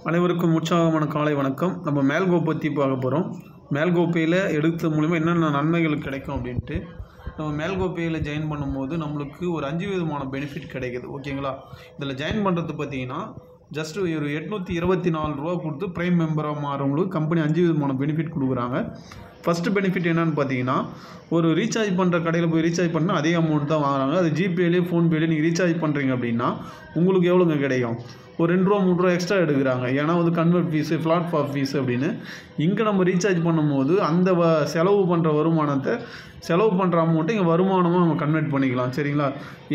அனைவருக்கும் உற்சாகமான காலை வணக்கம். நம்ம மேல்கோ பற்றி பார்க்க போகிறோம். மேல்கோ பேயில் எடுக்கிறது மூலிமா என்னென்ன நன்மைகள் கிடைக்கும் அப்படின்ட்டு. நம்ம மேல்கோ பேயில் ஜாயின் பண்ணும்போது நம்மளுக்கு ஒரு 5 விதமான பெனிஃபிட் கிடைக்குது. ஓகேங்களா? இதில் ஜாயின் பண்ணுறது பார்த்தீங்கன்னா ஜஸ்ட்டு ஒரு 824 ரூபா கொடுத்து ப்ரைம் மெம்பராக மாறவங்களுக்கு கம்பெனி 5 விதமான பெனிஃபிட் கொடுக்குறாங்க. ஃபஸ்ட்டு பெனிஃபிட் என்னென்னு பார்த்தீங்கன்னா, ஒரு ரீசார்ஜ் பண்ணுற கடையில் போய் ரீசார்ஜ் பண்ணால் அதே அமௌண்ட் தான் வாங்குறாங்க. அது ஜிபேலேயே ஃபோன்பேலேயே நீங்கள் ரீசார்ஜ் பண்ணுறீங்க அப்படின்னா உங்களுக்கு எவ்வளோங்க கிடைக்கும்? ஒரு 2 ரூபா 3 ரூபா எக்ஸ்ட்ரா எடுக்கிறாங்க. ஏன்னா வந்து கன்வெர்ட் ஃபீஸு, பிளாட்ஃபார்ம் ஃபீஸ் அப்படின்னு. இங்கே நம்ம ரீசார்ஜ் பண்ணும்போது அந்த செலவு பண்ணுற வருமானத்தை செலவு பண்ணுற அமௌண்ட்டை இங்கே வருமானமாக நம்ம கன்வெர்ட் பண்ணிக்கலாம். சரிங்களா?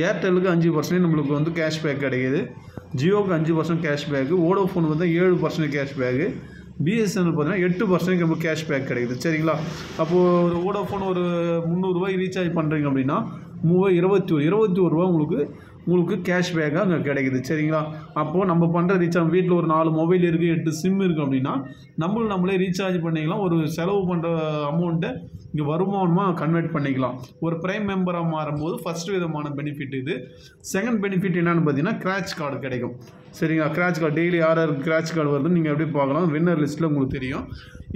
ஏர்டெல்லுக்கு 5% நம்மளுக்கு வந்து கேஷ்பேக் கிடைக்கிது. ஜியோவுக்கு 5% கேஷ்பேக்கு, வோடோஃபோன் வந்து 7% கேஷ்பேக்கு, பிஎஸ்என்எல் பார்த்தீங்கன்னா 8% நமக்கு கேஷ்பேக் கிடைக்குது. சரிங்களா? அப்போது ஒரு வோடோஃபோன் ஒரு 300 ரூபாய்க்கு ரீசார்ஜ் பண்ணுறீங்க அப்படின்னா 21 ரூபா உங்களுக்கு கேஷ்பேக்காக அங்கே கிடைக்குது. சரிங்களா? அப்போது நம்ம பண்ணுற ரீசார்ஜ் வீட்டில் ஒரு 4 மொபைல் இருக்குது, 8 சிம் இருக்குது அப்படின்னா நம்மளே ரீசார்ஜ் பண்ணிக்கலாம். ஒரு செலவு பண்ணுற அமௌண்ட்டை இங்கே வருமானமாக கன்வெர்ட் பண்ணிக்கலாம். ஒரு ப்ரைம் மெம்பராக மாறும்போது ஃபஸ்ட்டு விதமான பெனிஃபிட் இது. செகண்ட் பெனிஃபிட் என்னென்னு பார்த்தீங்கன்னா கிராச் கார்டு கிடைக்கும். சரிங்களா? கிராச் கார்டு டெய்லி யாருக்கு கிராச் கார்டு வருதுன்னு நீங்கள் எப்படி பார்க்கலாம். வின்னர் லிஸ்ட்டில் உங்களுக்கு தெரியும்.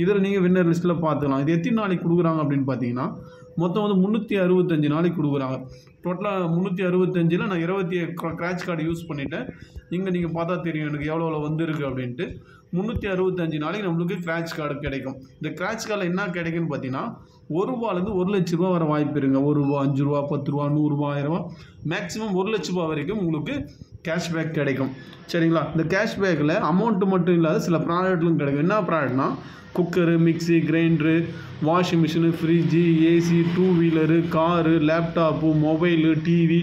இதில் நீங்கள் வின்னர் லிஸ்ட்டில் பார்த்துக்கலாம். இது எத்தனை நாளைக்கு கொடுக்குறாங்க அப்படின்னு பார்த்தீங்கன்னா மொத்தம் வந்து 365 நாளைக்கு கொடுக்குறாங்க. டோட்டலாக 365ல் நான் 27 கிராச் கார்டு யூஸ் பண்ணிவிட்டேன். இங்கே நீங்கள் பார்த்தா தெரியும் எனக்கு எவ்வளோ வந்திருக்கு அப்படின்ட்டு. 365 நாளைக்கு நம்மளுக்கு கிராச் கார்டு கிடைக்கும். இந்த கிராச் கார்டில் என்ன கிடைக்குன்னு பார்த்தீங்கன்னா 1 ரூபாலேருந்து 1 லட்ச ரூபா வர வாய்ப்பு இருக்குங்க. 1 ரூபா, 5 ரூபா, 10 ரூபா, 100 ரூபா, 1000 ரூபா, மேக்ஸிமம் 1 லட்ச ரூபா வரைக்கும் உங்களுக்கு கேஷ்பேக் கிடைக்கும். சரிங்களா? இந்த கேஷ்பேக்கில் அமௌண்ட்டு மட்டும் இல்லாத சில ப்ராடக்ட்டும் கிடைக்கும். என்ன ப்ராடக்ட்னா cooker, mixie, grinder, washing machine, fridge, AC, 2 wheeler, car, laptop, mobile, TV,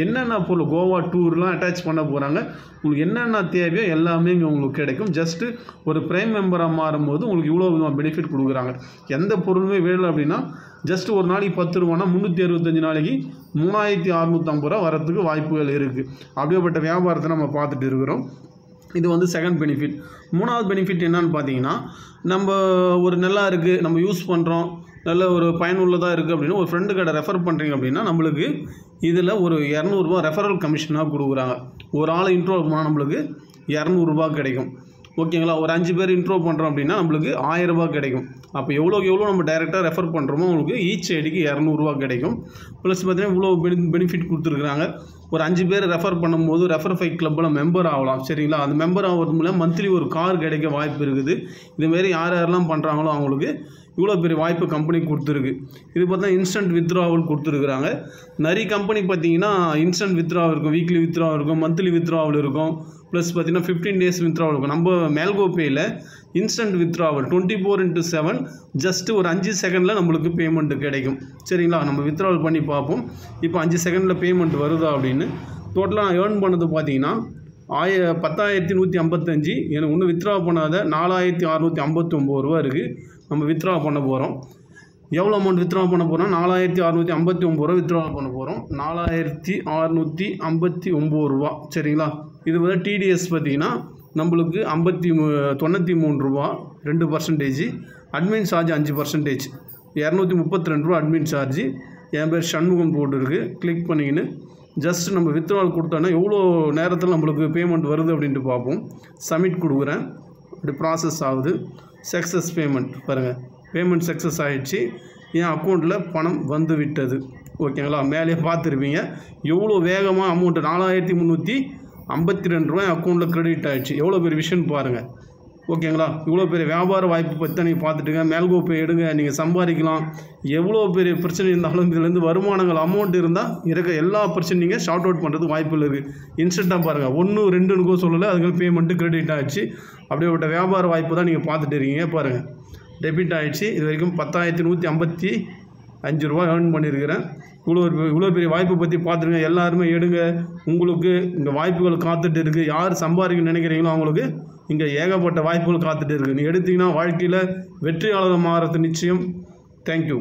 என்னென்ன பொருள் கோவா டூர்லாம் அட்டாச் பண்ண போகிறாங்க. உங்களுக்கு என்னென்ன தேவையோ எல்லாமே இங்கே உங்களுக்கு கிடைக்கும். ஜஸ்ட்டு ஒரு ப்ரைம் மெம்பராக மாறும்போது உங்களுக்கு இவ்வளோ விதமாக பெனிஃபிட் கொடுக்குறாங்க. எந்த பொருளுமே வேலை அப்படின்னா ஜஸ்ட்டு ஒரு நாளைக்கு 10 ரூபானா 365 நாளைக்கு 3650 ரூபா வரத்துக்கு வாய்ப்புகள் இருக்குது. அப்படியேப்பட்ட வியாபாரத்தை நம்ம பார்த்துட்டு இருக்கிறோம். இது வந்து செகண்ட் பெனிஃபிட். மூணாவது பெனிஃபிட் என்னன்னு பார்த்தீங்கன்னா, நம்ம ஒரு நல்லா இருக்குது, நம்ம யூஸ் பண்ணுறோம், நல்ல ஒரு பயனுள்ளதாக இருக்குது அப்படின்னு ஒரு ஃப்ரெண்டு கடை ரெஃபர் பண்ணுறீங்க அப்படின்னா நம்மளுக்கு இதில் ஒரு 200 ரூபா ரெஃபரல் கமிஷனாக கொடுக்குறாங்க. ஒரு ஆள் இன்ட்ரோ பண்ணால் நம்மளுக்கு 200 ரூபா கிடைக்கும். ஓகேங்களா? ஒரு 5 பேர் இன்ட்ரோ பண்ணுறோம் அப்படின்னா நம்மளுக்கு 1000 ரூபா கிடைக்கும். அப்போ எவ்வளோ நம்ம டைரெக்டாக ரெஃபர் பண்ணுறோமோ உங்களுக்கு ஈச் ஐடிக்கு 200 ரூபா கிடைக்கும். ப்ளஸ் பார்த்தீங்கன்னா இவ்வளோ பெனிஃபிட் கொடுத்துருக்குறாங்க. ஒரு 5 பேர் ரெஃபர் பண்ணும்போது ரெஃபர் 5 கிளப்பில் மெம்பர் ஆகலாம். சரிங்களா? அந்த மெம்பர் ஆகிறது மூலம் மந்த்லி ஒரு கார் கிடைக்க வாய்ப்பு இருக்குது. இதுமாரி யாரெல்லாம் பண்ணுறாங்களோ அவங்களுக்கு இவ்வளோ பெரிய வாய்ப்பு கம்பெனி கொடுத்துருக்கு. இது பார்த்தா இன்ஸ்டன்ட் வித்ட்ராவல் கொடுத்துருக்குறாங்க. நிறைய கம்பெனி பார்த்தீங்கன்னா இன்ஸ்டன்ட் வித்ட்ராவல் இருக்கும், வீக்லி வித்ட்ராவல் இருக்கும், மந்த்லி வித்ட்ராவல் இருக்கும், ப்ளஸ் பார்த்தீங்கன்னா 15 டேஸ் வித்ட்ராவல் இருக்கும். நம்ம மேல்கோ பேயில் இன்ஸ்டன்ட் வித்ட்ராவல் 24/7 ஜஸ்ட்டு ஒரு 5 செகண்டில் நம்மளுக்கு பேமெண்ட்டு கிடைக்கும். சரிங்களா? நம்ம வித்ட்ராவல் பண்ணி பார்ப்போம். இப்போ 5 செகண்டில் பேமெண்ட் வருதா அப்படின்னு. டோட்டலாக நான் ஏர்ன் பண்ணது பார்த்தீங்கன்னா 10,155. எனக்கு இன்னும் வித்ட்ரா பண்ணாத 4,659 ரூபா இருக்குது. நம்ம வித்ட்ரா பண்ண போகிறோம். எவ்வளோ அமௌண்ட் வித்ட்ரா பண்ண போகிறோம்? 4,659 ரூபா வித்ட்ரா பண்ண போகிறோம். 4,659 ரூபா. சரிங்களா? இது வந்து டிடிஎஸ் பார்த்தீங்கன்னா நம்மளுக்கு 93 ரூபா 2%. Admin charge 5%. 232 ரூபா அட்மின் சார்ஜ். என் பேர் சண்முகம் போட்டுருக்கு. கிளிக் பண்ணிக்கின்னு ஜஸ்ட் நம்ம வித்ட்ராவல் கொடுத்தோன்னா எவ்வளோ நேரத்தில் நம்மளுக்கு பேமெண்ட் வருது அப்படின்ட்டு பார்ப்போம். சப்மிட் கொடுக்குறேன். அப்படி ப்ராசஸ் ஆகுது. சக்ஸஸ் பேமெண்ட் பாருங்கள். பேமெண்ட் சக்ஸஸ் ஆகிடுச்சு. என் அக்கௌண்ட்டில் பணம் வந்து விட்டது. ஓகேங்களா? மேலே பார்த்துருப்பீங்க எவ்வளோ வேகமாக அமௌண்ட்டு 4,352 ரூபாய் அக்கௌண்ட்டில் கிரெடிட் ஆகிடுச்சு. எவ்வளோ பெரிய விஷயம் பாருங்கள். ஓகேங்களா? இவ்வளோ பெரிய வியாபார வாய்ப்பு பற்றி நீங்கள் பார்த்துட்டுங்க. மேல்கோ பே எடுங்க, நீங்கள் சம்பாதிக்கலாம். எவ்வளோ பெரிய பிரச்சனை இருந்தாலும் இதுலேருந்து வருமானங்கள் அமௌண்ட் இருந்தால் இருக்க எல்லா பிரச்சனையும் நீங்கள் ஷார்ட் அவுட் பண்ணுறது வாய்ப்புகள் இருக்குது. இன்ஸ்டண்ட்டாக பாருங்கள். 1 2னுக்கோ சொல்லலை, அதுக்கு பேமெண்ட்டு கிரெடிட் ஆகிடுச்சு. அப்படியேப்பட்ட வியாபார வாய்ப்பு தான் நீங்கள் பார்த்துட்டு இருக்கீங்க. பாருங்கள், டெபிட் ஆகிடுச்சு. இது வரைக்கும் 10,155 ரூபா ஏர்ன் பண்ணியிருக்கிறேன். இவ்வளோ பெரிய வாய்ப்பை பற்றி பார்த்துருங்க. எல்லாருமே எடுங்க. உங்களுக்கு இந்த வாய்ப்புகள் காத்துட்டு இருக்குது. யார் சம்பாதிக்கணும்னு நினைக்கிறீங்களோ அவங்களுக்கு இங்கே ஏகப்பட்ட வாய்ப்புகள் காத்துட்டு இருக்குது. நீங்கள் எடுத்தீங்கன்னா வாழ்க்கையில் வெற்றியாளர் மாறுறது நிச்சயம். தேங்க்யூ.